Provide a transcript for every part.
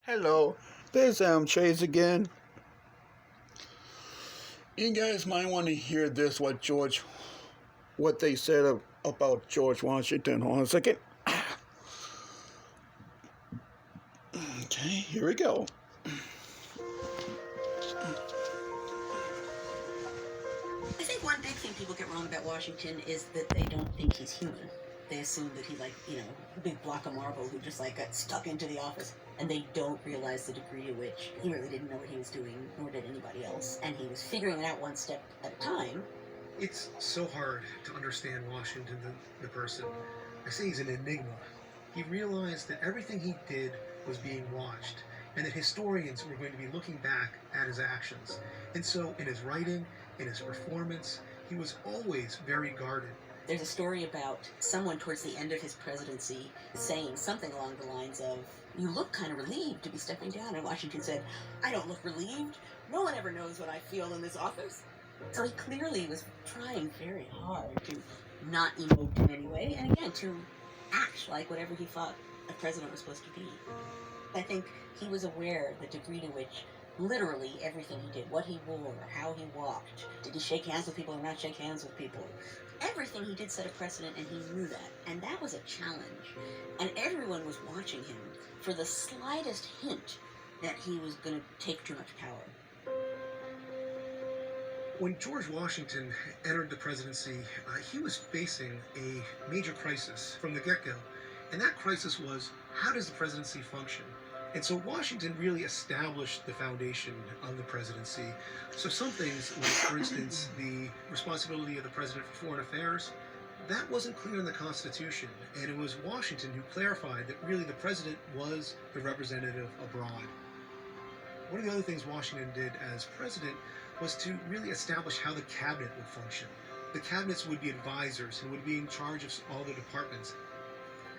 Hello, this is Chase again. You guys might want to hear this, what they said about George Washington. Hold on a second. Okay, here we go. I think one big thing people get wrong about Washington is that they don't think he's human. They assume that he, a big block of marble who just, got stuck into the office. And they don't realize the degree to which he really didn't know what he was doing, nor did anybody else. And he was figuring it out one step at a time. It's so hard to understand Washington, the person. I say he's an enigma. He realized that everything he did was being watched, and that historians were going to be looking back at his actions. And so in his writing, in his performance, he was always very guarded. There's a story about someone towards the end of his presidency saying something along the lines of, "You look kind of relieved to be stepping down." And Washington said, "I don't look relieved. No one ever knows what I feel in this office." So he clearly was trying very hard to not emote in any way, and again, to act like whatever he thought a president was supposed to be. I think he was aware the degree to which literally everything he did, what he wore, how he walked, did he shake hands with people or not shake hands with people, everything he did set a precedent, and he knew that. And that was a challenge. And everyone was watching him for the slightest hint that he was going to take too much power. When George Washington entered the presidency, he was facing a major crisis from the get-go. And that crisis was, how does the presidency function? And so Washington really established the foundation of the presidency. So some things, like, for instance, the responsibility of the president for foreign affairs, that wasn't clear in the Constitution. And it was Washington who clarified that really the president was the representative abroad. One of the other things Washington did as president was to really establish how the cabinet would function. The cabinets would be advisors and would be in charge of all the departments.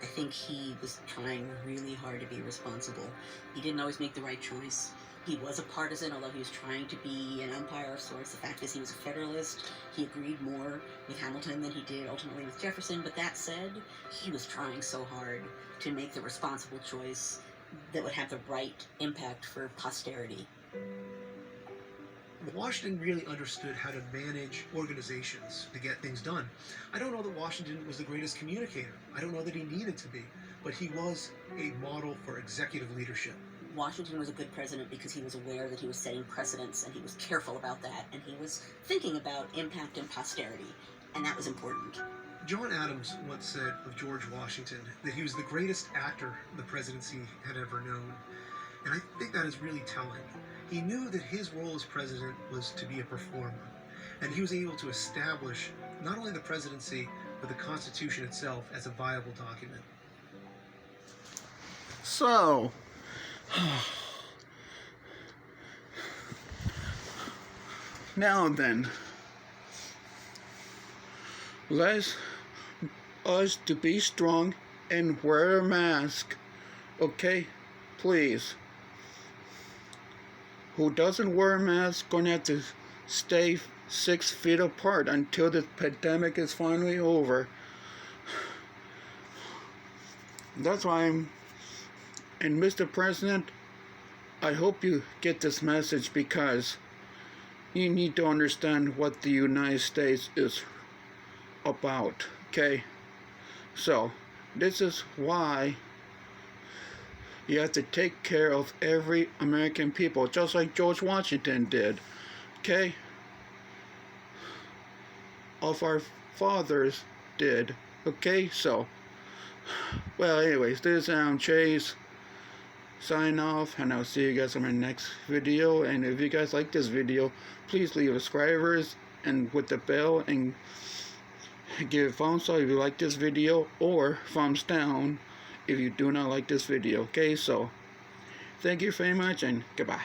I think he was trying really hard to be responsible. He didn't always make the right choice. He was a partisan, although he was trying to be an umpire of sorts. The fact is he was a Federalist. He agreed more with Hamilton than he did ultimately with Jefferson. But that said, he was trying so hard to make the responsible choice that would have the right impact for posterity. Washington really understood how to manage organizations to get things done. I don't know that Washington was the greatest communicator. I don't know that he needed to be, but he was a model for executive leadership. Washington was a good president because he was aware that he was setting precedents, and he was careful about that, and he was thinking about impact and posterity, and that was important. John Adams once said of George Washington that he was the greatest actor the presidency had ever known. And I think that is really telling. He knew that his role as president was to be a performer, and he was able to establish not only the presidency, but the Constitution itself as a viable document. So, now then, let's us to be strong and wear a mask, okay? Please. Who doesn't wear a mask gonna have to stay 6 feet apart until the pandemic is finally over. That's why and Mr. President, I hope you get this message, because you need to understand what the United States is about, okay? So, this is why you have to take care of every American people, just like George Washington did, okay? Of our fathers did, okay? So, well, anyways, this is Chase, sign off, and I'll see you guys in my next video. And if you guys like this video, please leave subscribers and with the bell, and give a thumbs up if you like this video, or thumbs down if you do not like this video, okay? So, thank you very much, and goodbye.